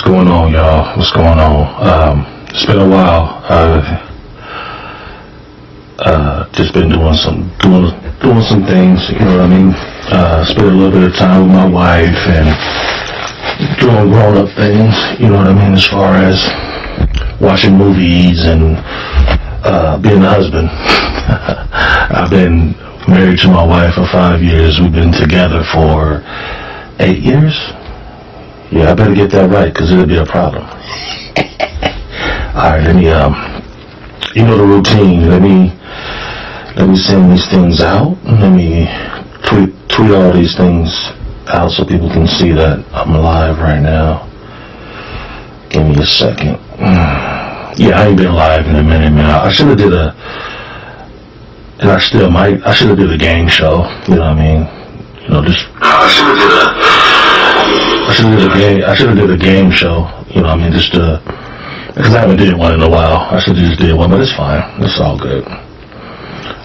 going on, y'all? What's going on? It's been a while. Just been doing some things. You know what I mean? Spent a little bit of time with my wife and doing grown-up things. You know what I mean? As far as watching movies and being a husband. I've been married to my wife for 5 years. We've been together for 8 years. Yeah, I better get that right because it'll be a problem. All right, let me, you know the routine. Let me send these things out. Let me tweet all these things out so people can see that I'm live right now. Give me a second. Yeah, I ain't been live in a minute, man. I should have did and I still might. I should have did a game show. You know what I mean? You know, just. I should have did a game show. You know what I mean? Just because I haven't did one in a while. I should have just did one, but it's fine. It's all good.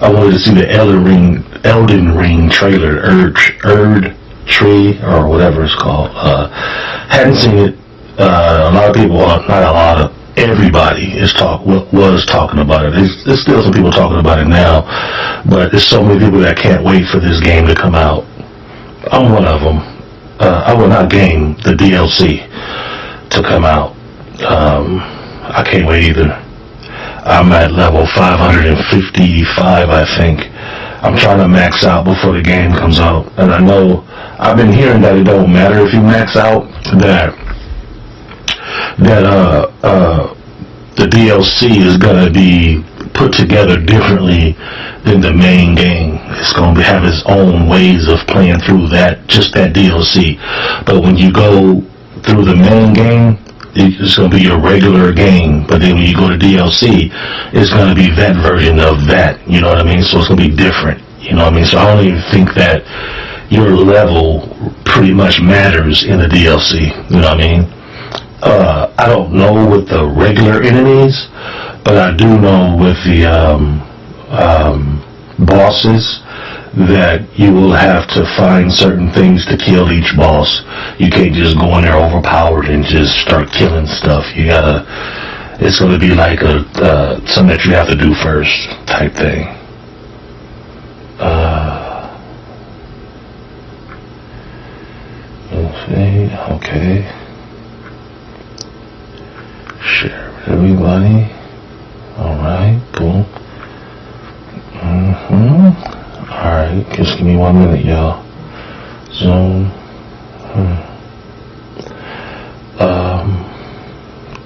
I wanted to see the Elden Ring trailer, Erd Tree or whatever it's called. Hadn't seen it. A lot of people, not a lot of. Everybody was talking about it. There's still some people talking about it now, but there's so many people that can't wait for this game to come out. I'm one of them. I will not game the DLC to come out. I can't wait either. I'm at level 555, I think. I'm trying to max out before the game comes out, and I know I've been hearing that it don't matter if you max out. The DLC is gonna be put together differently than the main game. It's gonna have its own ways of playing through just that DLC. But when you go through the main game, it's gonna be your regular game. But then when you go to DLC, it's gonna be that version of that. You know what I mean? So it's gonna be different. You know what I mean? So I don't even think that your level pretty much matters in the DLC. You know what I mean? I don't know with the regular enemies, but I do know with the bosses that you will have to find certain things to kill each boss. You can't just go in there overpowered and just start killing stuff. It's going to be like something that you have to do first type thing. Let's see, okay. Share with everybody. Alright, cool. Alright, just give me 1 minute, y'all. Zoom.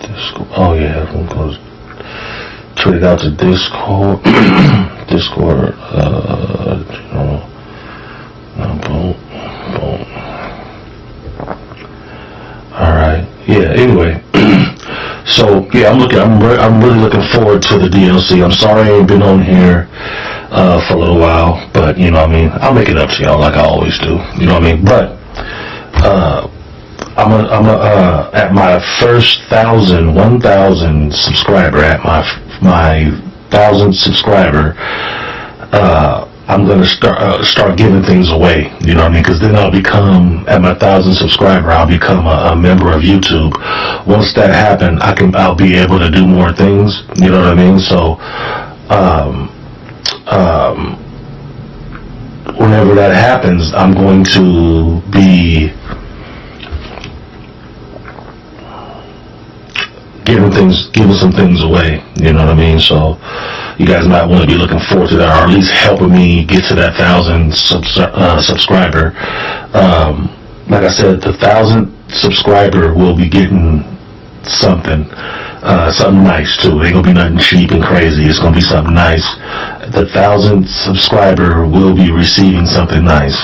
Discord. Oh yeah, I'm close. Tweet it out to Discord. Discord. Boom. Alright. Yeah, anyway. So yeah, I'm really looking forward to the DLC. I'm sorry I ain't been on here for a little while, but you know what I mean. I'll make it up to y'all like I always do. You know what I mean. But I'm at my first 1,000 subscriber. At my 1,000th subscriber, I'm gonna start giving things away. You know what I mean? Because then I'll become, at my 1,000 subscriber, I'll become a member of YouTube. Once that happens, I'll be able to do more things. You know what I mean? So, whenever that happens, I'm going to be giving some things away. You know what I mean? So, you guys might want to be looking forward to that, or at least helping me get to that 1,000 subscriber. Like I said, the 1,000th subscriber will be getting something nice too. It ain't gonna be nothing cheap and crazy. It's gonna be something nice. The 1,000th subscriber will be receiving something nice.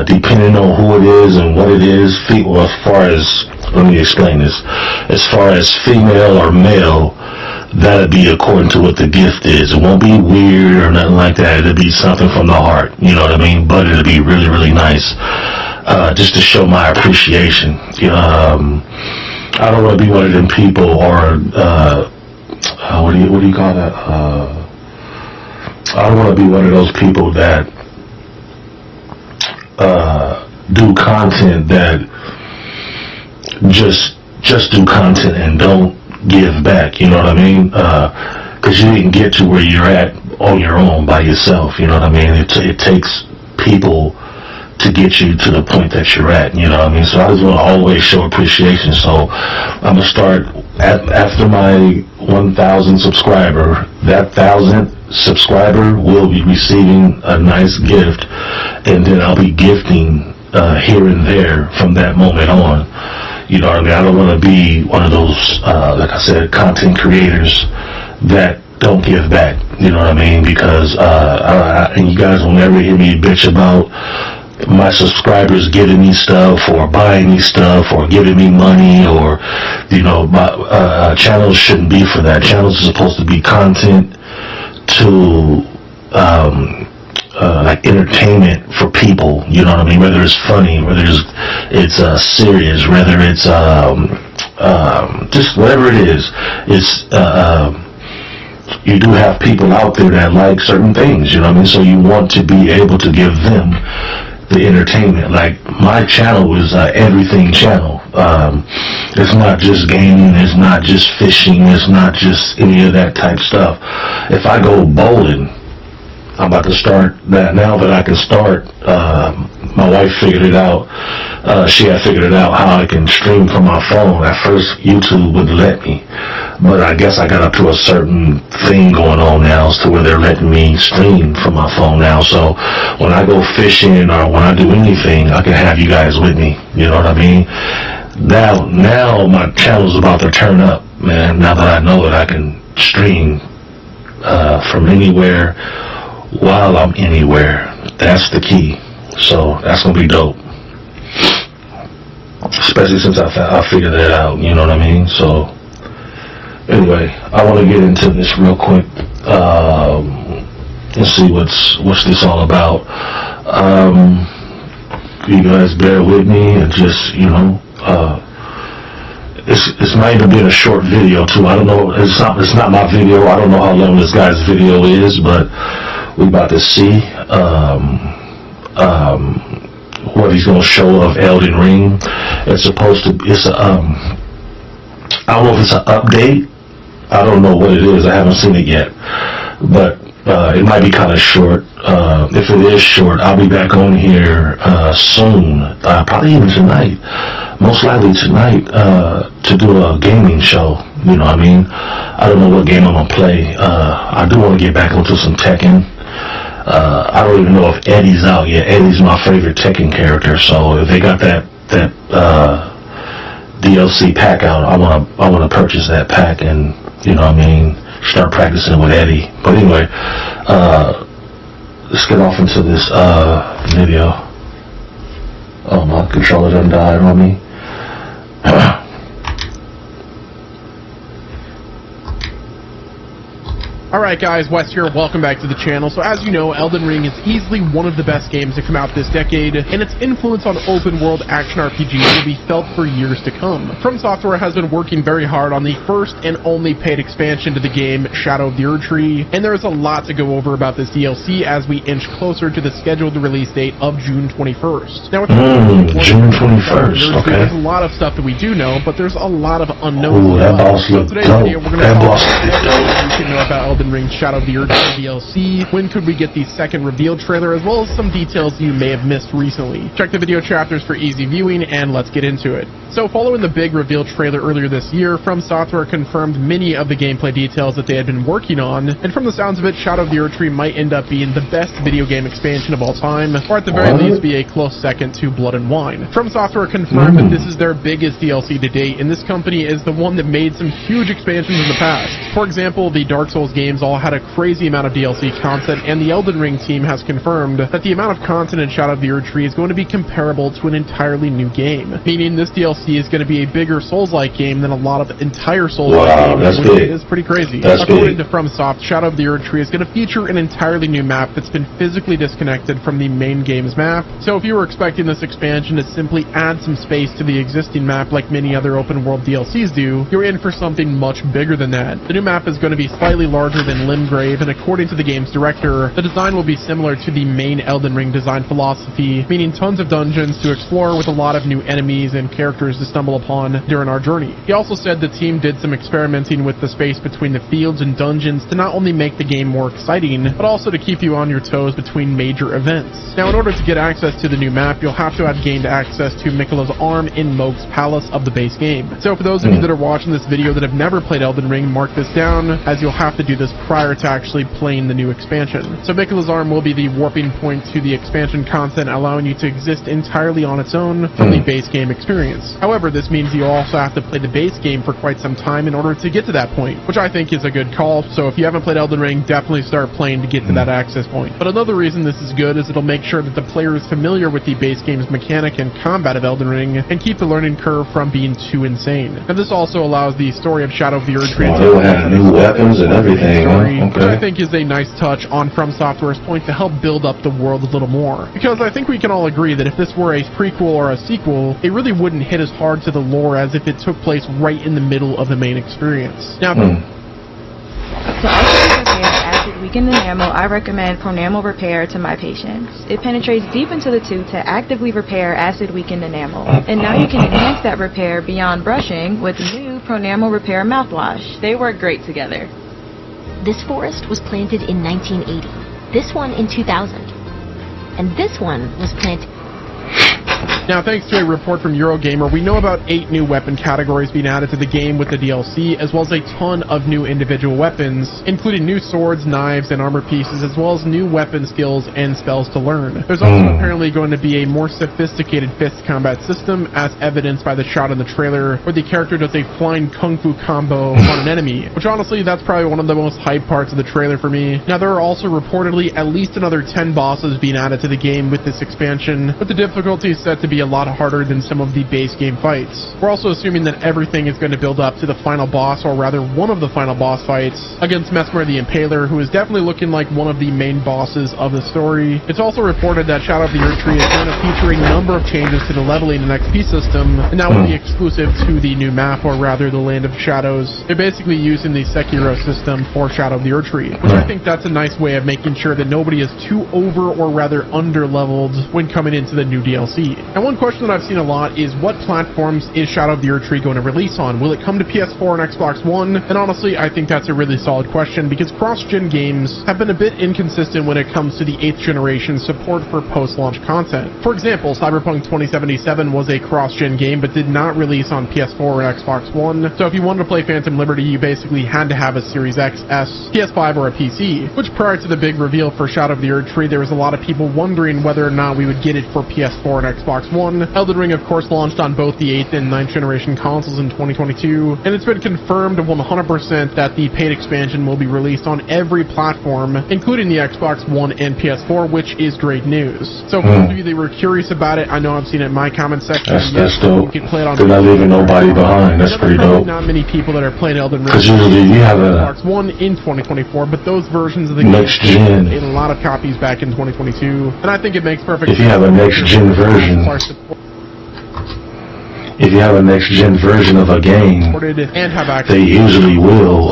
Depending on who it is and what it is, well, let me explain this. As far as female or male, that'll be according to what the gift is. It won't be weird or nothing like that. It'll be something from the heart. You know what I mean? But it'll be really, really nice. Just to show my appreciation. I don't want to be one of them people, or what do you call that? I don't want to be one of those people that do content that just just do content and don't give back. You know what I mean? Because you didn't get to where you're at on your own by yourself. You know what I mean? It takes people to get you to the point that you're at. You know what I mean? So I just want to always show appreciation. So I'm gonna start after my 1,000 subscriber. That 1,000th subscriber will be receiving a nice gift, and then I'll be gifting here and there from that moment on. You know what I mean? I don't want to be one of those, like I said, content creators that don't give back. You know what I mean? Because and you guys will never hear me bitch about my subscribers giving me stuff or buying me stuff or giving me money, or, you know, my channels shouldn't be for that. Channels are supposed to be content to like entertainment for people. You know what I mean? Whether it's funny, whether it's serious, whether it's just whatever it is. It's you do have people out there that like certain things. You know what I mean? So you want to be able to give them the entertainment. Like my channel is everything channel. It's not just gaming, it's not just fishing, it's not just any of that type stuff. If I go bowling, I'm about to start that now that I can start. My wife figured it out. She had figured it out how I can stream from my phone. At first, YouTube wouldn't let me, but I guess I got up to a certain thing going on now as to where they're letting me stream from my phone now. So when I go fishing or when I do anything, I can have you guys with me. You know what I mean? Now my channel's about to turn up, man. Now that I know that I can stream from anywhere while I'm anywhere. That's the key. So that's gonna be dope, especially since I figured that out. You know what I mean? So anyway, I want to get into this real quick and see what's this all about. You guys bear with me and just, you know, it's not even being a short video too. I don't know. It's not my video. I don't know how long this guy's video is, but we about to see what he's gonna show of Elden Ring. It's supposed to. It's I don't know if it's an update. I don't know what it is. I haven't seen it yet, but it might be kind of short. If it is short, I'll be back on here soon. Probably even tonight. Most likely tonight to do a gaming show. You know what I mean? I don't know what game I'm gonna play. I do want to get back onto some Tekken. I don't even know if Eddie's out yet. Eddie's my favorite Tekken character, so if they got that DLC pack out, I wanna purchase that pack and, you know what I mean, start practicing with Eddie. But anyway, let's get off into this video. Oh, my controller done died on me. Alright guys, Wes here, welcome back to the channel. So as you know, Elden Ring is easily one of the best games to come out this decade, and its influence on open world action RPGs will be felt for years to come. From Software has been working very hard on the first and only paid expansion to the game, Shadow of the Erdtree, and there is a lot to go over about this DLC as we inch closer to the scheduled release date of June 21st. Now, June 21st, okay. There's a lot of stuff that we do know, but there's a lot of unknowns. Ooh, that boss looked today's dope. video, we're going to talk about what you can know about Elden Ring Shadow of the Erdtree DLC, when could we get the second reveal trailer, as well as some details you may have missed recently. Check the video chapters for easy viewing, and let's get into it. So following the big reveal trailer earlier this year, From Software confirmed many of the gameplay details that they had been working on, and from the sounds of it, Shadow of the Erdtree might end up being the best video game expansion of all time, or at the very least be a close second to Blood and Wine. From Software confirmed that this is their biggest DLC to date, and this company is the one that made some huge expansions in the past. For example, the Dark Souls games all had a crazy amount of DLC content, and the Elden Ring team has confirmed that the amount of content in Shadow of the Erdtree is going to be comparable to an entirely new game, meaning this DLC is going to be a bigger Souls-like game than a lot of entire Souls-like games, which is pretty crazy. According to FromSoft, Shadow of the Erdtree is going to feature an entirely new map that's been physically disconnected from the main game's map, so if you were expecting this expansion to simply add some space to the existing map like many other open-world DLCs do, you're in for something much bigger than that. The new map is going to be slightly larger larger than Limgrave, and according to the game's director, the design will be similar to the main Elden Ring design philosophy, meaning tons of dungeons to explore with a lot of new enemies and characters to stumble upon during our journey. He also said the team did some experimenting with the space between the fields and dungeons to not only make the game more exciting, but also to keep you on your toes between major events. Now, in order to get access to the new map, you'll have to have gained access to Miquella's Arm in Moog's Palace of the base game. So for those of you that are watching this video that have never played Elden Ring, mark this down, as you'll have to do this prior to actually playing the new expansion. So Miquella's Arm will be the warping point to the expansion content, allowing you to exist entirely on its own from the base game experience. However, this means you also have to play the base game for quite some time in order to get to that point, which I think is a good call. So if you haven't played Elden Ring, definitely start playing to get to that access point. But another reason this is good is it'll make sure that the player is familiar with the base game's mechanic and combat of Elden Ring, and keep the learning curve from being too insane. And this also allows the story of Shadow of the Erdtree to have new weapons and everything, which I think is a nice touch on From Software's point to help build up the world a little more. Because I think we can all agree that if this were a prequel or a sequel, it really wouldn't hit as hard to the lore as if it took place right in the middle of the main experience. Now, to actively repair acid-weakened enamel, I recommend Pronamel Repair to my patients. It penetrates deep into the tooth to actively repair acid-weakened enamel. And now you can enhance that repair beyond brushing with new Pronamel Repair mouthwash. They work great together. This forest was planted in 1980. This one in 2000. And this one was planted... Now, thanks to a report from Eurogamer, we know about 8 new weapon categories being added to the game with the DLC, as well as a ton of new individual weapons, including new swords, knives, and armor pieces, as well as new weapon skills and spells to learn. There's also apparently going to be a more sophisticated fist combat system, as evidenced by the shot in the trailer, where the character does a flying kung fu combo on an enemy, which honestly, that's probably one of the most hype parts of the trailer for me. Now, there are also reportedly at least another 10 bosses being added to the game with this expansion, with the difficulty set to be a lot harder than some of the base game fights. We're also assuming that everything is going to build up to the final boss, or rather one of the final boss fights, against Mesmer the Impaler, who is definitely looking like one of the main bosses of the story. It's also reported that Shadow of the Erdtree is going to feature a number of changes to the leveling and XP system, and that will be exclusive to the new map, or rather the Land of Shadows. They're basically using the Sekiro system for Shadow of the Erdtree, which I think that's a nice way of making sure that nobody is too over or rather under leveled when coming into the new DLC. And one question that I've seen a lot is, what platforms is Shadow of the Erdtree going to release on? Will it come to PS4 and Xbox One? And honestly, I think that's a really solid question, because cross-gen games have been a bit inconsistent when it comes to the 8th generation support for post-launch content. For example, Cyberpunk 2077 was a cross-gen game, but did not release on PS4 or Xbox One. So if you wanted to play Phantom Liberty, you basically had to have a Series X, S, PS5, or a PC, which prior to the big reveal for Shadow of the Erdtree, there was a lot of people wondering whether or not we would get it for PS4 and Xbox One. Elden Ring, of course, launched on both the 8th and 9th generation consoles in 2022, and it's been confirmed 100% that the paid expansion will be released on every platform, including the Xbox One and PS4, which is great news. So for those of you that were curious about it, I know I've seen it in my comment section. That's dope. You can play it on. They're not leaving nobody behind. That's pretty dope. Not many people that are playing Elden Ring. Because usually you have a Xbox One in 2024, but those versions of the next game gen. made a lot of copies back in 2022, and I think it makes perfect sense. If you have a next gen version. If you have a next-gen version of a game, and have access, they usually will.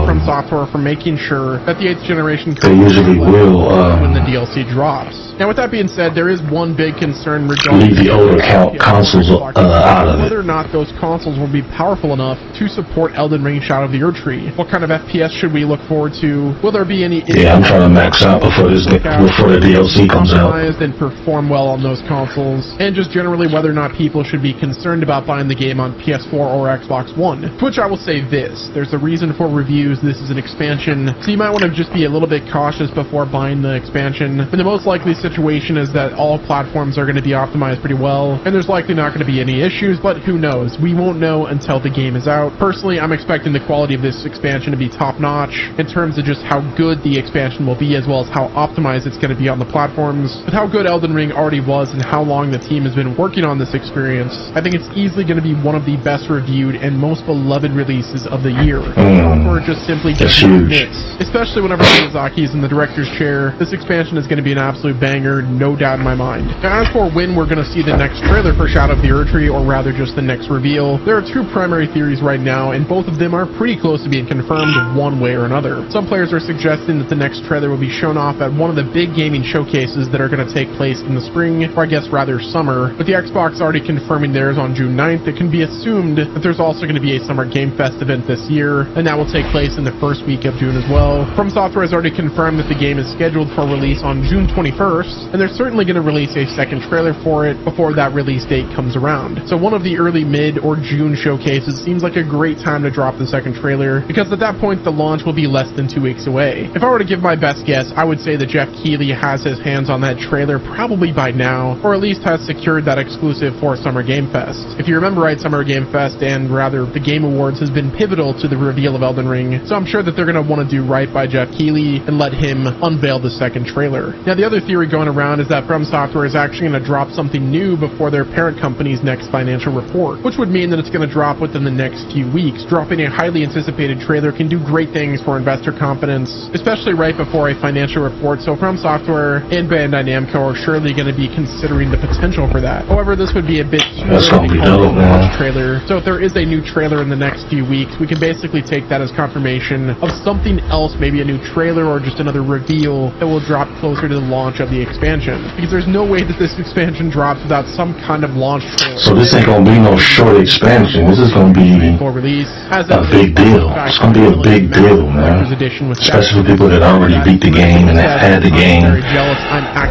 From Software for making sure that the 8th generation. They usually will when the DLC drops. Now, with that being said, there is one big concern regarding leave the older consoles out of it. Whether or not those consoles will be powerful enough to support Elden Ring Shadow of the Erdtree. What kind of FPS should we look forward to? Will there be any? Yeah, I'm trying to max out before the DLC comes out. And perform well on those consoles, and just generally whether or not people should be concerned about buying the game on PS4 or Xbox One. To which I will say this: there's a reason for reviews. This is an expansion, so you might want to just be a little bit cautious before buying the expansion. And the most likely situation is that all platforms are going to be optimized pretty well, and there's likely not going to be any issues, but who knows? We won't know until the game is out. Personally, I'm expecting the quality of this expansion to be top-notch in terms of just how good the expansion will be, as well as how optimized it's going to be on the platforms. With how good Elden Ring already was and how long the team has been working on this experience, I think it's easily going to be one of the best reviewed and most beloved releases of the year. Or just simply That's getting huge. hits. Especially whenever Miyazaki is in the director's chair, this expansion is going to be an absolute banger, no doubt in my mind. Now, as for when we're going to see the next trailer for Shadow of the Erdtree, or rather just the next reveal, there are two primary theories right now, and both of them are pretty close to being confirmed one way or another. Some players are suggesting that the next trailer will be shown off at one of the big gaming showcases that are going to take place in the spring, or I guess rather summer, with the Xbox already confirming theirs on June 9th. It can be assumed that there's also going to be a Summer Game Fest event this year, and that will take place in the first week of June as well. From Software has already confirmed that the game is scheduled for release on June 21st, and they're certainly going to release a second trailer for it before that release date comes around. So one of the early mid or June showcases seems like a great time to drop the second trailer, because at that point the launch will be less than 2 weeks away. If I were to give my best guess, I would say that Jeff Keighley has his hands on that trailer probably by now, or at least has secured that exclusive for Summer Game Fest. If you remember right, Summer Game Fest, and rather the Game Awards, has been pivotal to the reveal of Elden Ring, so I'm sure that they're going to want to do right by Jeff Keighley and let him unveil the second trailer. Now, the other theory going around is that From Software is actually going to drop something new before their parent company's next financial report, which would mean that it's going to drop within the next few weeks. Dropping a highly anticipated trailer can do great things for investor confidence, especially right before a financial report, so From Software and Bandai Namco are surely going to be considering the potential for that. However, this would be a bit too early to call it a launch trailer, so if there is a new trailer in the next few weeks, we can basically take that as confirmation of something else, maybe a new trailer or just another reveal that will drop closer to the launch of the expansion, because there's no way that this expansion drops without some kind of launch trailer. So this ain't gonna be no short expansion. This is gonna be release a big deal. It's gonna be a big deal, man. Especially for people that already beat the game and have had the game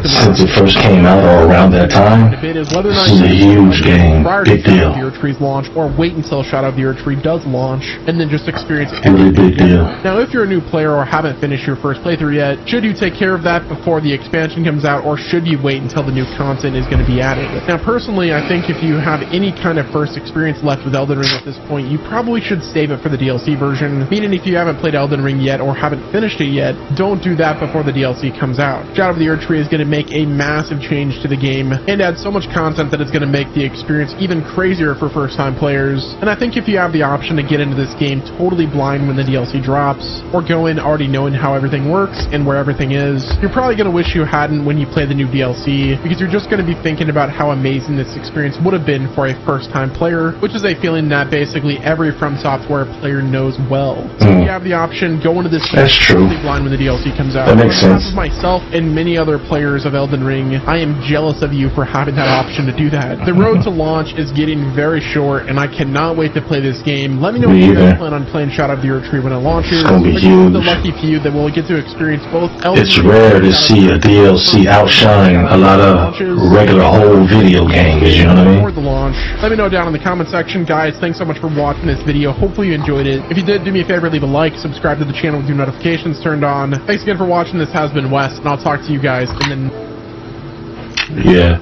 since it first came out or around that time. This is a huge game. Big deal. The Erdtree's launch, or wait until Shadow of the Erdtree does launch and then just experience it. Really big deal. Now, if you're a new player or haven't finished your first playthrough yet, should you take care of that before the expansion comes out, or should you wait until the new content is going to be added? Now, personally, I think if you have any kind of first experience left with Elden Ring at this point, you probably should save it for the DLC version, meaning if you haven't played Elden Ring yet or haven't finished it yet, don't do that before the DLC comes out. Shadow of the Erdtree is going to make a massive change to the game and add so much content that it's going to make the experience even crazier for first-time players, and I think if you have the option to get into this game totally blind when the DLC drops, or go in already knowing how everything works and where everything is, you're probably going to wish you hadn't when you play the new DLC, because you're just going to be thinking about how amazing this experience would have been for a first-time player, which is a feeling that basically every From Software player knows well. So if you have the option, go into this game totally blind when the DLC comes out. That makes sense. On behalf of myself and many other players of Elden Ring, I am jealous of you for having that option to do that. The road to launch is getting very short, and I cannot wait to play this game. Let me know if you guys plan on playing Shadow of the Erdtree when it launches. It's gonna be huge. The lucky few that will get to experience both Elden It's Ring rare and to see a DLC outshine a lot of regular whole video games, you know what I mean? Before the launch. Let me know down in the comment section, guys. Thanks so much for watching this video. Hopefully you enjoyed it. If you did, do me a favor, leave a like, subscribe to the channel with your notifications turned on. Thanks again for watching. This has been Wes, and I'll talk to you guys in the... Yeah.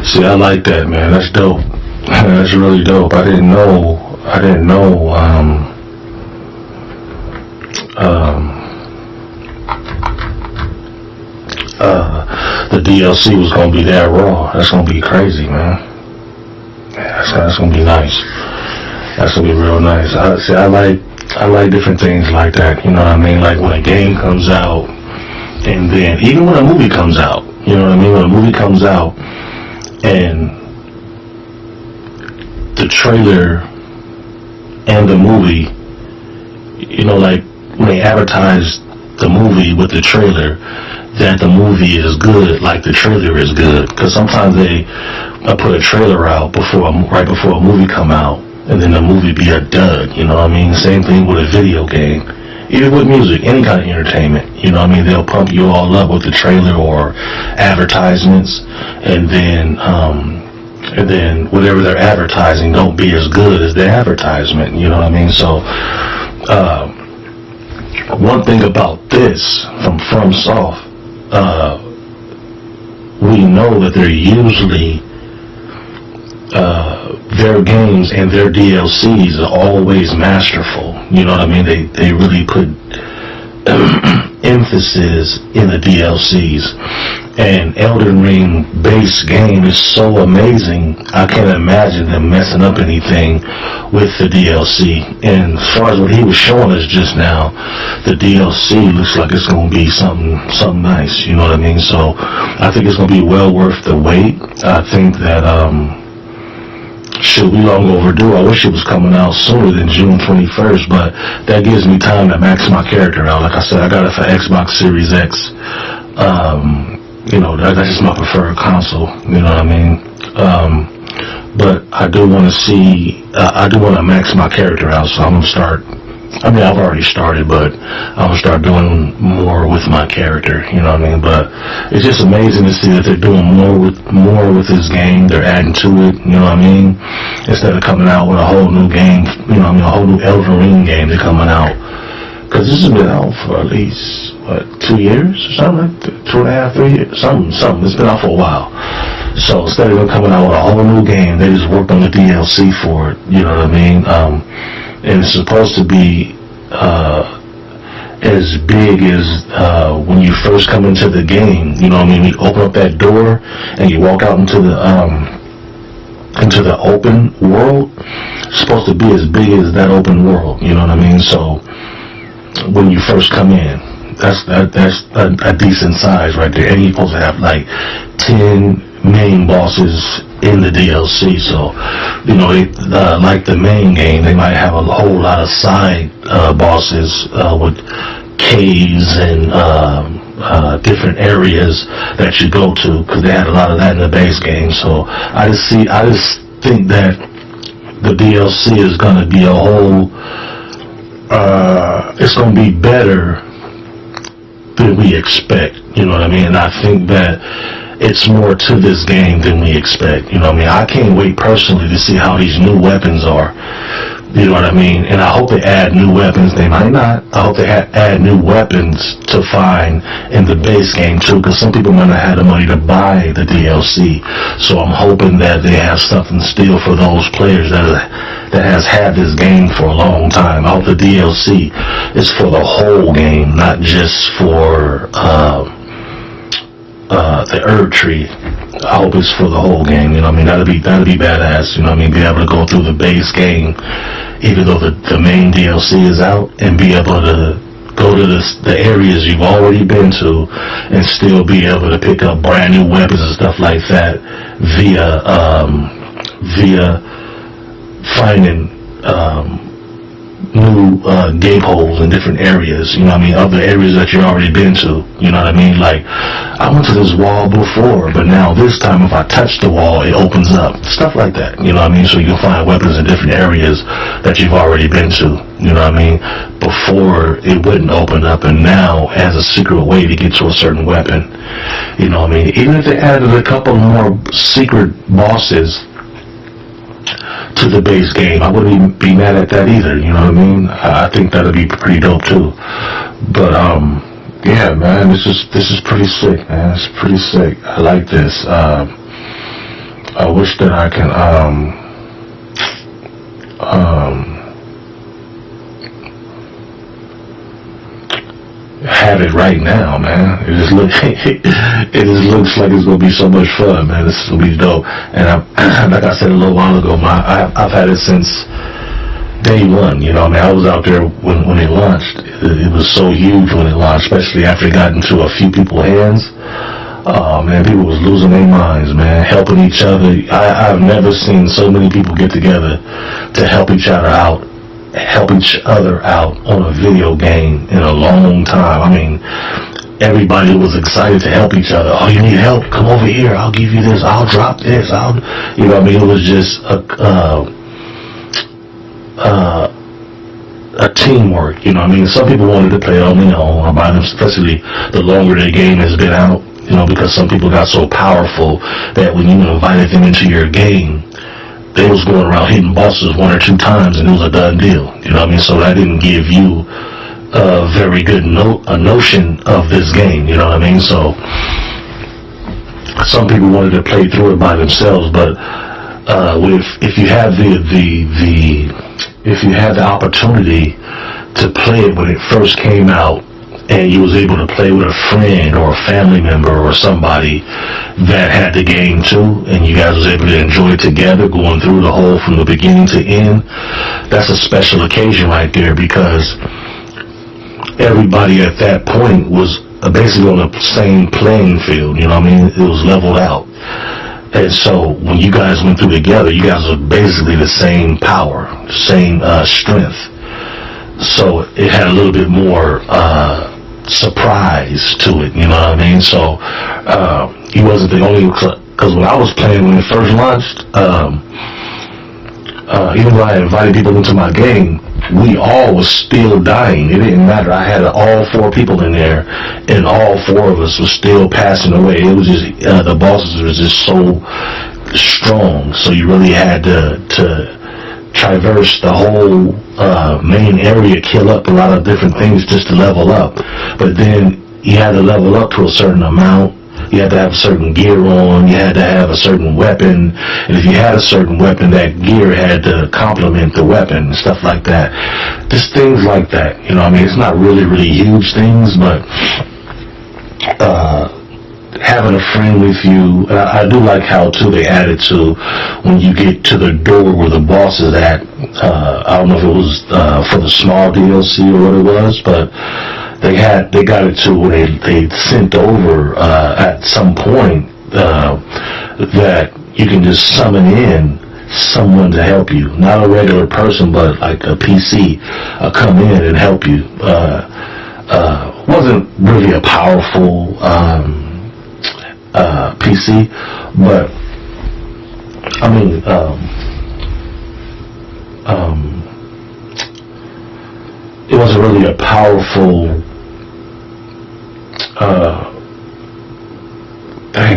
See, I like that, man. That's dope. That's really dope. I didn't know the DLC was gonna be that raw. That's gonna be crazy, man. Yeah, that's gonna be nice. That's gonna be real nice. I like different things like that. You know what I mean? Like when a game comes out, and then even when a movie comes out, you know what I mean? When a movie comes out, and the trailer and the movie, you know, like when they advertise the movie with the trailer, that the movie is good, like the trailer is good. Because sometimes they put a trailer out right before a movie come out, and then the movie be a dud. You know what I mean? Same thing with a video game. Even with music, any kind of entertainment, you know what I mean? They'll pump you all up with the trailer or advertisements, and then whatever they're advertising don't be as good as the advertisement, you know what I mean? So, one thing about this from FromSoft, we know that they're usually, their games and their DLCs are always masterful. You know what I mean? They really put emphasis in the DLCs. And Elden Ring base game is so amazing, I can't imagine them messing up anything with the DLC. And as far as what he was showing us just now, the DLC looks like it's going to be something nice, you know what I mean? So I think it's going to be well worth the wait. I think that, should be long overdue. I wish it was coming out sooner than June 21st, but that gives me time to max my character out. Like I said, I got it for Xbox Series X. You know, that's just my preferred console, you know what I mean? But I do want to max my character out, so I'm going to start, I mean, I've already started, but I'm going to start doing more with my character, you know what I mean? But it's just amazing to see that they're doing more with this game. They're adding to it, you know what I mean? Instead of coming out with a whole new game, you know what I mean, a whole new Elden Ring game, they're coming out. Because this has been out for at least, 2 years or something? 2.5, 3 years? Something. It's been out for a while. So instead of them coming out with a whole new game, they just worked on the DLC for it, you know what I mean? And it's supposed to be as big as when you first come into the game, you know what I mean? You open up that door and you walk out into the open world. It's supposed to be as big as that open world, you know what I mean? So when you first come in, that's a decent size right there. And you're supposed to have like 10 main bosses in the DLC. So, you know, like the main game, they might have a whole lot of side bosses with caves and different areas that you go to, because they had a lot of that in the base game. So I just think that the DLC is going to be a whole. It's going to be better than we expect, you know what I mean? And I think that it's more to this game than we expect, you know what I mean? I can't wait personally to see how these new weapons are, you know what I mean? And I hope they add new weapons. They might not. I hope they add new weapons to find in the base game too, because some people might not have the money to buy the DLC. So I'm hoping that they have something still for those players that has had this game for a long time. I hope the DLC is for the whole game, not just for the herb tree. I hope it's for the whole game, you know what I mean? That'd be badass, you know what I mean? Be able to go through the base game, even though the main DLC is out, and be able to go to the areas you've already been to and still be able to pick up brand new weapons and stuff like that via finding new gate holes in different areas, you know what I mean, other areas that you've already been to, you know what I mean? Like, I went to this wall before, but now this time if I touch the wall, it opens up, stuff like that, you know what I mean? So you can find weapons in different areas that you've already been to, you know what I mean? Before, it wouldn't open up, and now it has a secret way to get to a certain weapon, you know what I mean? Even if they added a couple more secret bosses to the base game, I wouldn't be mad at that either, you know what I mean? I think that'd be pretty dope too. But yeah, man, this is pretty sick, man. It's pretty sick. I like this. I wish that I can have it right now, man. It just looks like it's gonna be so much fun, man. This is gonna be dope. And like I said a little while ago, I've had it since day one. You know, I mean, I was out there when it launched. It was so huge when it launched, especially after it got into a few people's hands. Oh man, people was losing their minds, man, helping each other. I've never seen so many people get together to help each other out on a video game in a long time. I mean, everybody was excited to help each other. Oh, you need help? Come over here. I'll give you this. I'll drop this. You know what I mean? It was just a teamwork, you know what I mean? Some people wanted to play it on their own or by them, especially the longer the game has been out, you know, because some people got so powerful that when you invited them into your game, they was going around hitting bosses 1 or 2 times and it was a done deal, you know what I mean? So that didn't give you a very good notion of this game, you know what I mean? So some people wanted to play through it by themselves, but if you have the opportunity to play it when it first came out and you was able to play with a friend or a family member or somebody that had the game too, and you guys was able to enjoy it together, going through the whole from the beginning to end, that's a special occasion right there, because everybody at that point was basically on the same playing field, you know what I mean? It was leveled out. And so when you guys went through together, you guys were basically the same power, same strength. So it had a little bit more surprise to it, you know what I mean? So he wasn't the only, because when I was playing, when it first launched, even though I invited people into my game, we all was still dying. It didn't matter. I had all 4 people in there, and all 4 of us was still passing away. It was just the bosses was just so strong. So you really had to traverse the whole main area, kill up a lot of different things just to level up. But then you had to level up to a certain amount. You had to have a certain gear on, you had to have a certain weapon, and if you had a certain weapon, that gear had to complement the weapon, and stuff like that. Just things like that, you know what I mean? It's not really huge things, but having a friend with you, and I do like how, too, they added to when you get to the door where the boss is at, I don't know if it was for the small DLC or what it was, but they got it to where they sent over at some point that you can just summon in someone to help you, not a regular person, but like a PC come in and help you. Wasn't really a powerful PC, but I mean it wasn't really a powerful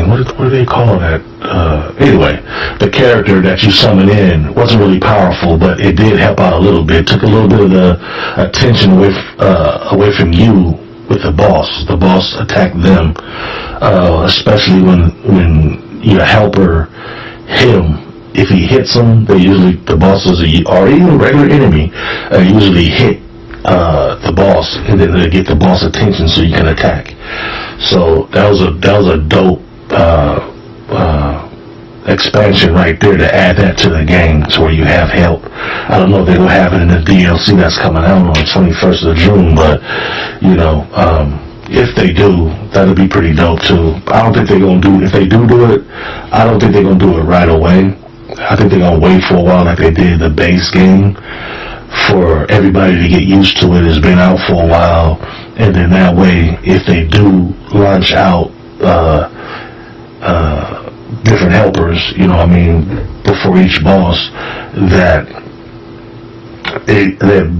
what do they call that? Anyway, the character that you summon in wasn't really powerful, but it did help out a little bit. Took a little bit of the attention away from you with the boss. The boss attacked them, especially when your helper hit him. If he hits them, the bosses or even regular enemy usually hit the boss, and then they get the boss attention so you can attack. So that was a dope expansion right there to add that to the game, to where you have help. I don't know if they will have it in the DLC that's coming out on the 21st of June, but you know, if they do, that'll be pretty dope too. I don't think they're gonna do. If they do it, I don't think they're gonna do it right away. I think they're gonna wait for a while, like they did the base game, for everybody to get used to it. It's been out for a while, and then that way, if they do launch out different helpers, you know what I mean, before each boss, that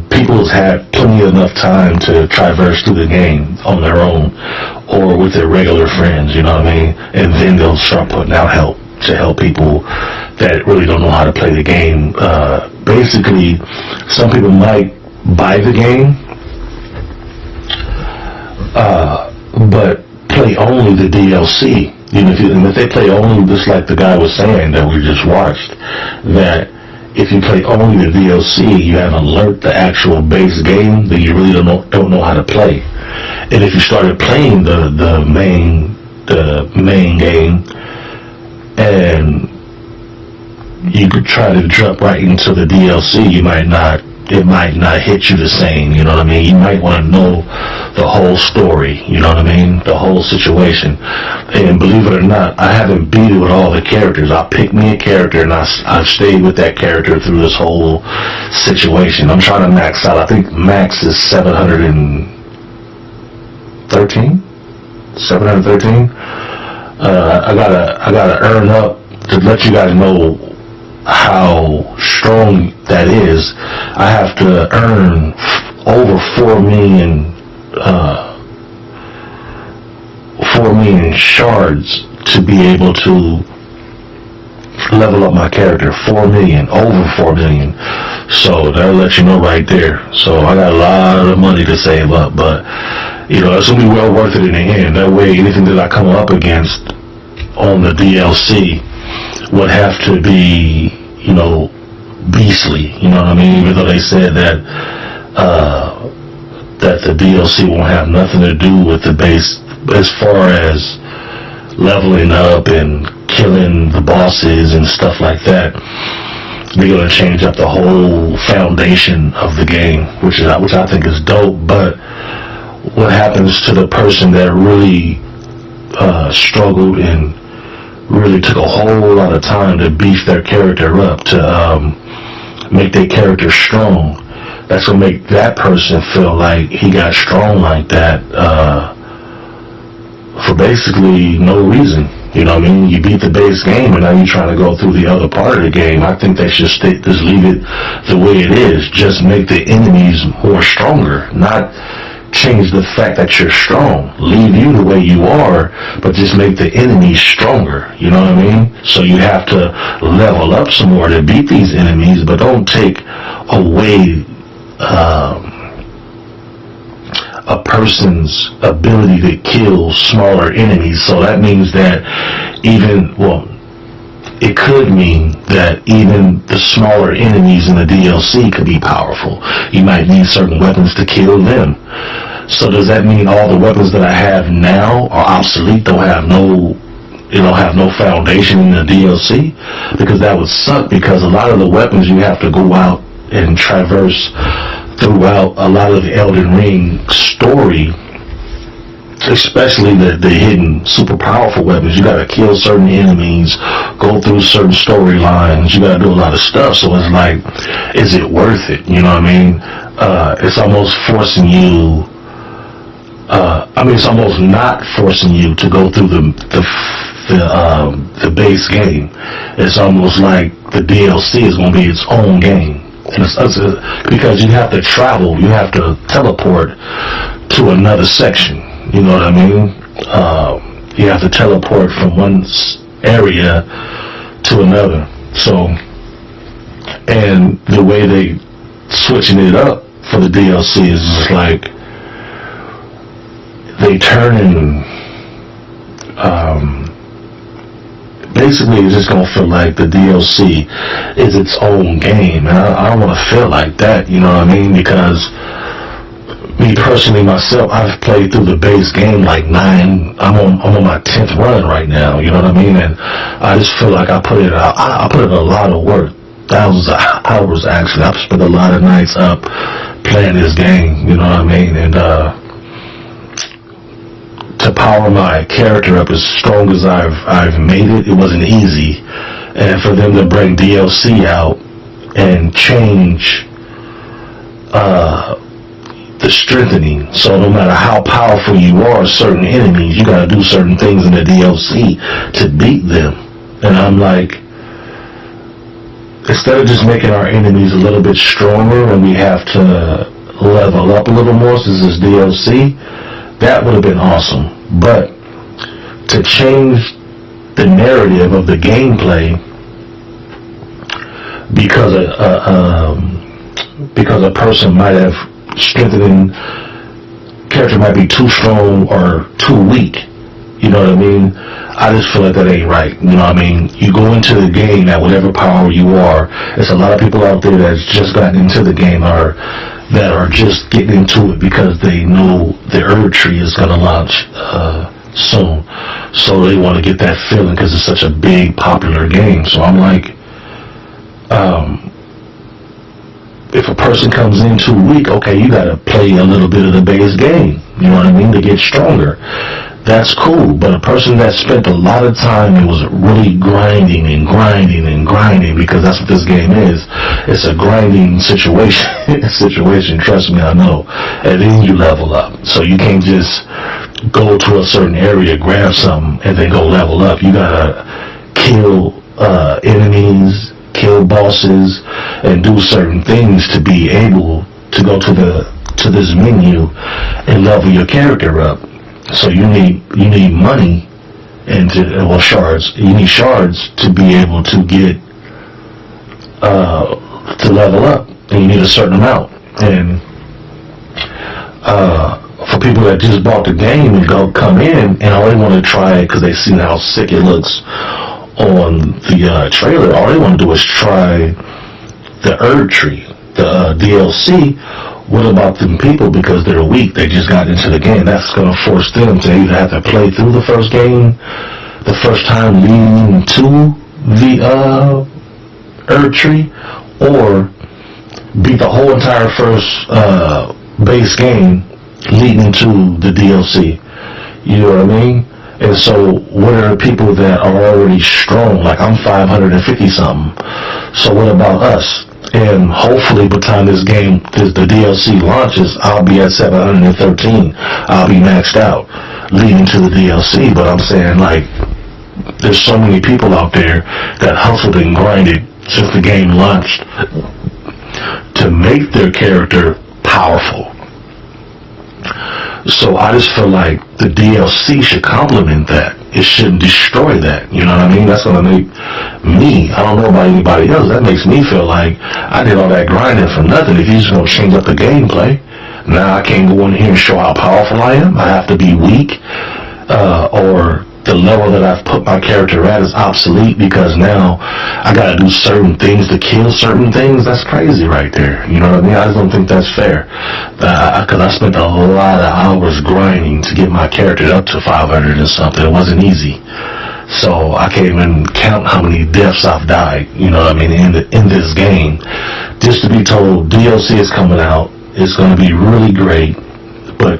people's had plenty enough time to traverse through the game on their own or with their regular friends, you know what I mean, and then they'll start putting out help to help people that really don't know how to play the game. Basically, some people might buy the game, but play only the DLC. You know, if they play only, just like the guy was saying that we just watched, that if you play only the DLC, you haven't learned the actual base game, then you really don't know how to play. And if you started playing the main game, and you could try to jump right into the DLC, it might not hit you the same, you know what I mean? You might want to know the whole story, you know what I mean? The whole situation. And believe it or not, I haven't beat it with all the characters. I picked me a character, and I've stayed with that character through this whole situation. I'm trying to max out. I think max is 713? 713? I gotta earn up to let you guys know how strong that is. I have to earn over 4 million shards to be able to level up my character. 4 million, over 4 million. So that'll let you know right there. So I got a lot of money to save up, but you know, it's gonna be well worth it in the end. That way, anything that I come up against on the DLC would have to be, you know, beastly, you know what I mean? Even though they said that that the DLC won't have nothing to do with the base as far as leveling up and killing the bosses and stuff like that. They're gonna change up the whole foundation of the game, which I think is dope. But what happens to the person that really struggled and really took a whole lot of time to beef their character up, to make their character strong? That's gonna make that person feel like he got strong like that for basically no reason. You know what I mean? You beat the base game and now you're trying to go through the other part of the game. I think they should just leave it the way it is. Just make the enemies more stronger, not change the fact that you're strong. Leave you the way you are, but just make the enemies stronger. You know what I mean? So you have to level up some more to beat these enemies, but don't take away a person's ability to kill smaller enemies. So that means that it could mean that even the smaller enemies in the DLC could be powerful. You might need certain weapons to kill them. So does that mean all the weapons that I have now are obsolete, don't have no foundation in the DLC? Because that would suck, because a lot of the weapons you have to go out and traverse throughout a lot of the Elden Ring story, especially the hidden super powerful weapons. You gotta kill certain enemies, go through certain storylines, you gotta do a lot of stuff. So it's like, is it worth it? You know what I mean? It's almost forcing you, it's almost not forcing you to go through the base game. It's almost like the DLC is gonna be its own game. Because you have to travel, you have to teleport to another section. You know what I mean? You have to teleport from one area to another. So, and the way they switching it up for the DLC is just like they turning. Basically, it's just gonna feel like the DLC is its own game, and I don't want to feel like that. You know what I mean? Because me personally, myself, I've played through the base game like 9. I'm on my 10th run right now. You know what I mean? And I just feel like I put in a lot of work, thousands of hours actually. I've spent a lot of nights up playing this game. You know what I mean? And to power my character up as strong as I've made it, it wasn't easy. And for them to bring DLC out and change the strengthening, so no matter how powerful you are, certain enemies, you gotta do certain things in the DLC to beat them. And I'm like, instead of just making our enemies a little bit stronger and we have to level up a little more since it's DLC, that would have been awesome. But to change the narrative of the gameplay because a person might have strengthening character might be too strong or too weak, you know what I mean? I just feel like that ain't right. You know what I mean? You go into the game at whatever power you are. There's a lot of people out there that's just gotten into the game or that are just getting into it because they know the herb tree is going to launch soon. So they want to get that feeling because it's such a big, popular game. So I'm like, if a person comes in too weak, okay, you got to play a little bit of the base game, you know what I mean, to get stronger. That's cool, but a person that spent a lot of time and was really grinding, because that's what this game is. It's a grinding situation, trust me, I know. And then you level up. So you can't just go to a certain area, grab something, and then go level up. You gotta kill enemies, kill bosses, and do certain things to be able to go to this menu and level your character up. So you need money and shards. You need shards to be able to get to level up, and you need a certain amount. And for people that just bought the game and come in and already want to try it because they seen how sick it looks on the trailer, all they want to do is try the herb tree, the DLC, What about them people, because they're weak, they just got into the game? That's going to force them to either have to play through the first game, the first time leading to the Herb Tree, or beat the whole entire first base game leading to the DLC. You know what I mean? And so what are the people that are already strong? Like, I'm 550 something. So what about us? And hopefully by the time the DLC launches, I'll be at 713. I'll be maxed out leading to the DLC. But I'm saying, like, there's so many people out there that hustled and grinded since the game launched to make their character powerful. So I just feel like the DLC should complement that. It shouldn't destroy that. You know what I mean? That's going to make me, I don't know about anybody else, that makes me feel like I did all that grinding for nothing. If you're just going to change up the gameplay, now I can't go in here and show how powerful I am. I have to be weak, or the level that I've put my character at is obsolete because now I gotta do certain things to kill certain things. That's crazy right there. You know what I mean? I just don't think that's fair. Because I spent a lot of hours grinding to get my character up to 500 and something. It wasn't easy. So I can't even count how many deaths I've died, you know what I mean, in this game. Just to be told DLC is coming out, it's gonna be really great, but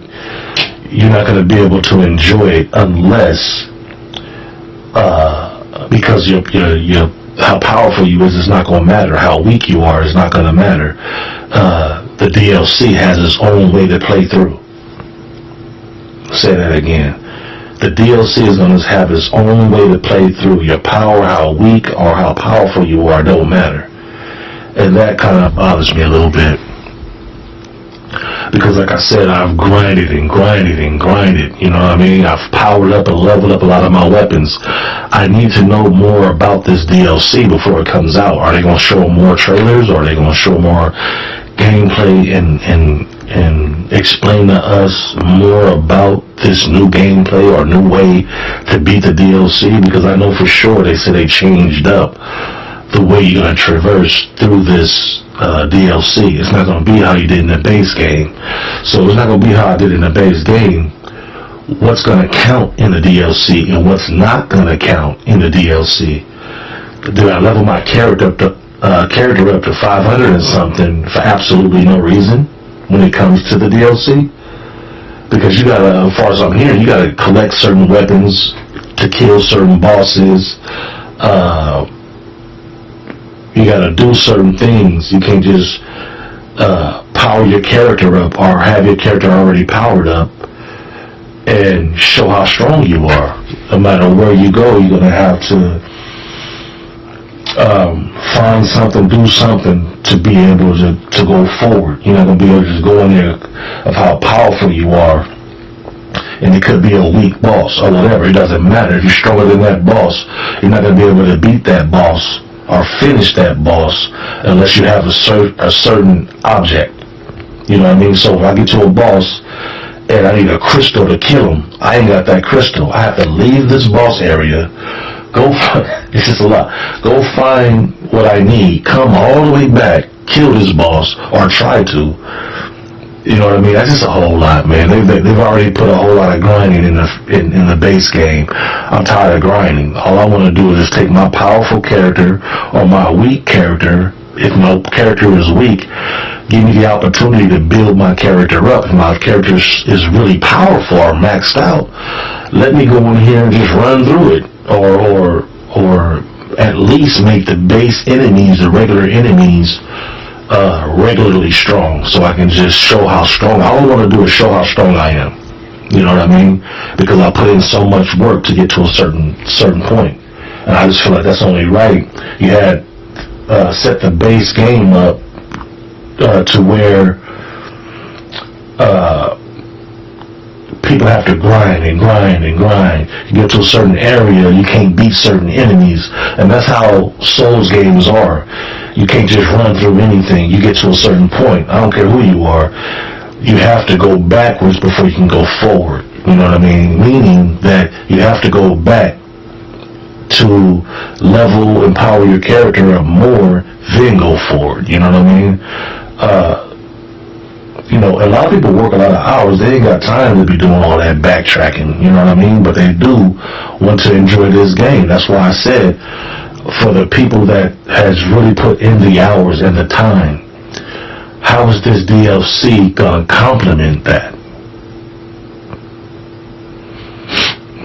you're not gonna be able to enjoy it unless because how powerful you is not going to matter. How weak you are is not going to matter. The DLC has its own way to play through. Say that again. The DLC is going to have its own way to play through. Your power, how weak or how powerful you are, don't matter. And that kind of bothers me a little bit. Because like I said, I've grinded and grinded and grinded, you know what I mean? I've powered up and leveled up a lot of my weapons. I need to know more about this DLC before it comes out. Are they going to show more trailers, or are they going to show more gameplay and explain to us more about this new gameplay or new way to beat the DLC? Because I know for sure they said they changed up the way you're going to traverse through this DLC. It's not going to be how you did in the base game. So it's not going to be how I did in the base game. What's going to count in the DLC and what's not going to count in the DLC? Did I level my character up to 500 and something for absolutely no reason when it comes to the DLC? Because you gotta, as far as I'm hearing, you gotta collect certain weapons to kill certain bosses. You gotta do certain things. You can't just power your character up or have your character already powered up and show how strong you are. No matter where you go, you're gonna have to find something, do something to be able to go forward. You're not gonna be able to just go in there of how powerful you are. And it could be a weak boss or whatever. It doesn't matter. If you're stronger than that boss, you're not gonna be able to beat that boss or finish that boss unless you have a certain object. You know what I mean? So if I get to a boss and I need a crystal to kill him, I ain't got that crystal. I have to leave this boss area, it's just a lot. Go find what I need, come all the way back, kill this boss, or try to. You know what I mean? That's just a whole lot, man. They've already put a whole lot of grinding in the base game. I'm tired of grinding. All I want to do is just take my powerful character or my weak character. If my character is weak, give me the opportunity to build my character up. If my character is really powerful or maxed out, let me go in here and just run through it, or at least make the base enemies, the regular enemies, regularly strong, so I can just show how strong. All I want to do is show how strong I am. You know what I mean? Because I put in so much work to get to a certain point, and I just feel like that's only right. You had set the base game up to where people have to grind and grind and grind. You get to a certain area, you can't beat certain enemies, and that's how Souls games are. You can't just run through anything. You get to a certain point, I don't care who you are, you have to go backwards before you can go forward. You know what I mean? Meaning that you have to go back to level and power your character up more, then go forward. You know what I mean? you know, a lot of people work a lot of hours. They ain't got time to be doing all that backtracking, you know what I mean? But they do want to enjoy this game. That's why I said, for the people that has really put in the hours and the time, how is this DLC gonna complement that?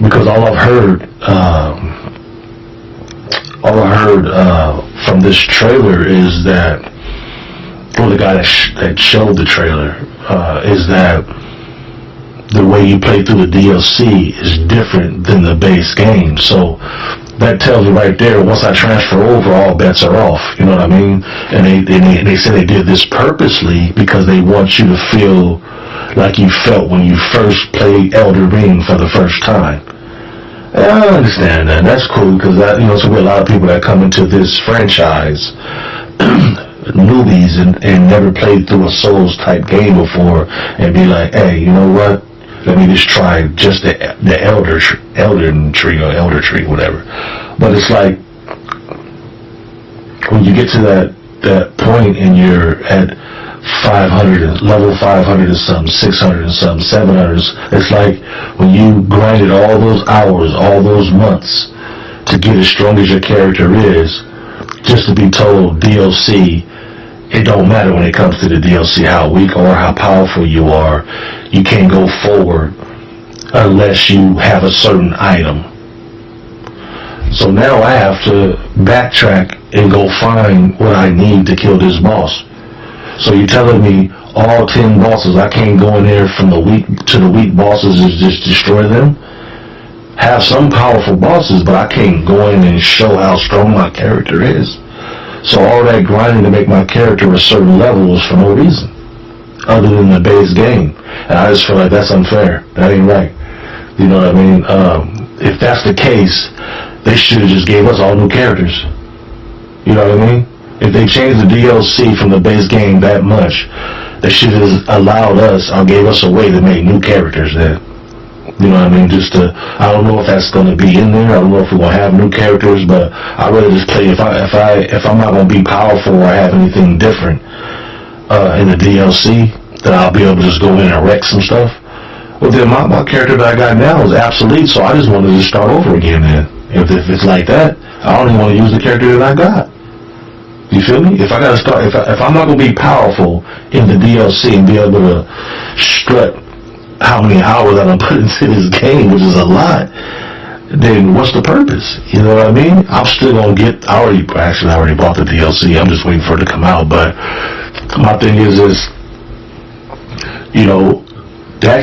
Because all I've heard from this trailer is that, or the guy that showed the trailer, is that the way you play through the DLC is different than the base game. So that tells you right there, once I transfer over, all bets are off. You know what I mean? And they said they did this purposely because they want you to feel like you felt when you first played Elden Ring for the first time. And I understand that. That's cool because that, you know, so we have a lot of people that come into this franchise newbies and never played through a Souls type game before and be like, hey, you know what? Let me just try just the Elder Tree, whatever. But it's like when you get to that point and you're at 500, level 500 or something, 600 or something, 700. It's like when you grinded all those hours, all those months to get as strong as your character is, just to be told DLC, it don't matter when it comes to the DLC how weak or how powerful you are. You can't go forward unless you have a certain item. So now I have to backtrack and go find what I need to kill this boss. So you're telling me all 10 bosses, I can't go in there from the weak to the weak bosses and just destroy them? Have some powerful bosses, but I can't go in and show how strong my character is. So all that grinding to make my character a certain level was for no reason, other than the base game. And I just feel like that's unfair. That ain't right. You know what I mean? If that's the case, they should have just gave us all new characters. You know what I mean? If they changed the DLC from the base game that much, they should have allowed us or gave us a way to make new characters then. You know what I mean? I don't know if that's going to be in there. I don't know if we're going to have new characters, but I'd rather just play, if I'm not going to be powerful or have anything different in the DLC, then I'll be able to just go in and wreck some stuff. Well, then my character that I got now is obsolete, so I just want to just start over again then. If it's like that, I don't even want to use the character that I got. You feel me? If I gotta start, if I'm not gonna be powerful in the DLC and be able to strut how many hours that I'm putting into this game, which is a lot, then what's the purpose? You know what I mean? I'm still gonna I already bought the DLC. I'm just waiting for it to come out. But my thing is, you know, that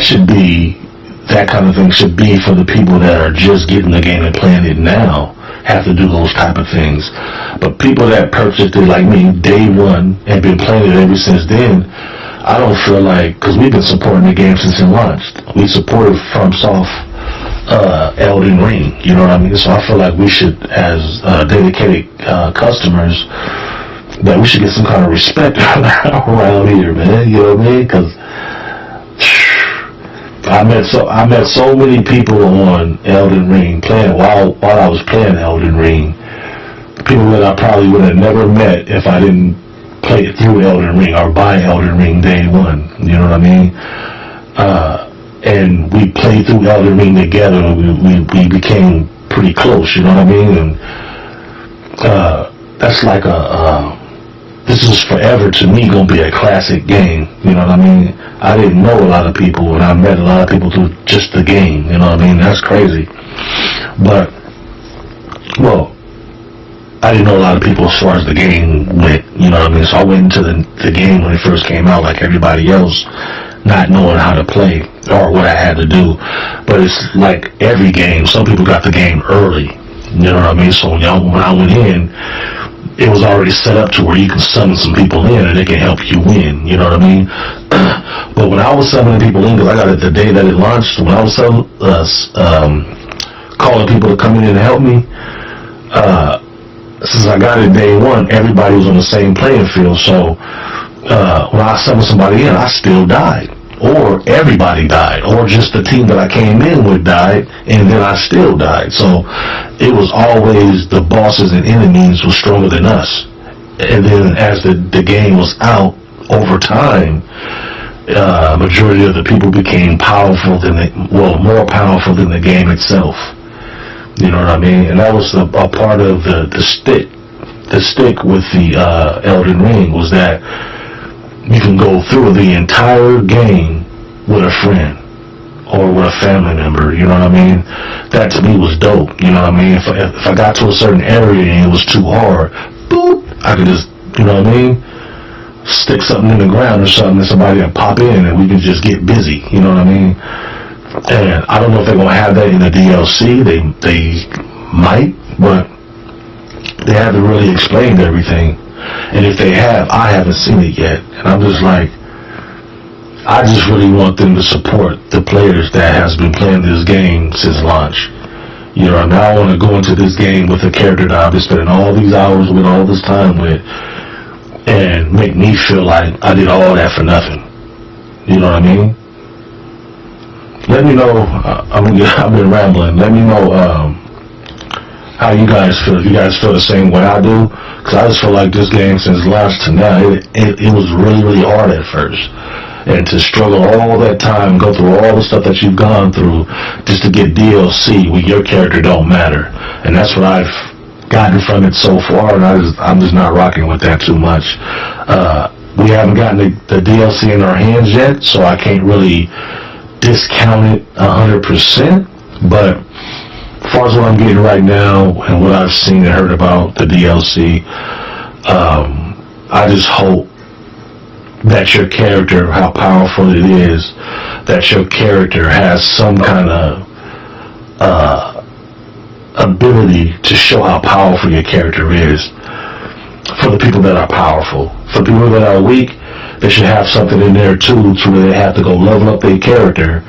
kind of thing should be for the people that are just getting the game and playing it now. Have to do those type of things. But people that purchased it like me day one and been playing it ever since then, I don't feel like, because we've been supporting the game since it launched. We supported FromSoft Elden Ring, you know what I mean? So I feel like we should, as dedicated customers, that we should get some kind of respect around here, man. You know what I mean? Because I met so many people on Elden Ring playing while I was playing Elden Ring. People that I probably would have never met if I didn't play it through Elden Ring or buy Elden Ring day one. You know what I mean? And we played through Elden Ring together. We became pretty close. You know what I mean? And that's like this is forever to me gonna be a classic game. You know what I mean? I didn't know a lot of people, and I met a lot of people through just the game. You know what I mean? That's crazy. But, well, I didn't know a lot of people as far as the game went. You know what I mean? So I went into the game when it first came out like everybody else, not knowing how to play or what I had to do. But it's like every game. Some people got the game early. You know what I mean? So when I went in, it was already set up to where you can summon some people in and they can help you win, you know what I mean? But when I was summoning people in, because I got it the day that it launched, when I was calling people to come in and help me, since I got it day one, everybody was on the same playing field. So when I summoned somebody in, I still died. Or everybody died, or just the team that I came in with died, and then I still died. So it was always the bosses and enemies were stronger than us. And then as the game was out over time, majority of the people became powerful more powerful than the game itself. You know what I mean? And that was a part of the stick with the Elden Ring, was that you can go through the entire game with a friend or with a family member. You know what I mean? That to me was dope. You know what I mean? If I got to a certain area and it was too hard, boop, I could just, you know what I mean, stick something in the ground or something and somebody can pop in and we can just get busy. You know what I mean? And I don't know if they're going to have that in the DLC. They might, but they haven't really explained everything. And if they have, I haven't seen it yet. And I'm just like, I just really want them to support the players that has been playing this game since launch. You know, I mean, I want to go into this game with a character that I've been spending all these hours with, all this time with, and make me feel like I did all that for nothing. You know what I mean? Let me know. I've been rambling. Let me know how you guys feel. If you guys feel the same way I do, because I just feel like this game since launch to now, it was really, really hard at first. And to struggle all that time, go through all the stuff that you've gone through just to get DLC where your character don't matter. And that's what I've gotten from it so far, and I'm just not rocking with that too much. We haven't gotten the DLC in our hands yet, so I can't really discount it 100%. But as far as what I'm getting right now and what I've seen and heard about the DLC, I just hope that your character, how powerful it is, that your character has some kind of ability to show how powerful your character is for the people that are powerful. For people that are weak, they should have something in there too, to where they have to go level up their character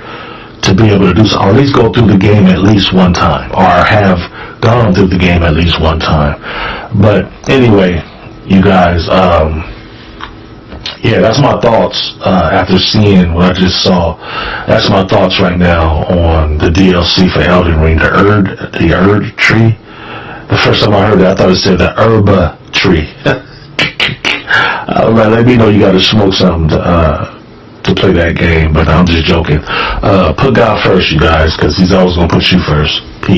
to be able to do so, or at least go through the game at least one time, or have gone through the game at least one time. But anyway, you guys, yeah, that's my thoughts after seeing what I just saw. That's my thoughts right now on the DLC for Elden Ring, the Erd tree. The first time I heard that, I thought it said the Herba tree. Alright, let me know you gotta smoke something to play that game, but I'm just joking. Put God first, you guys, because he's always gonna put you first. Peace.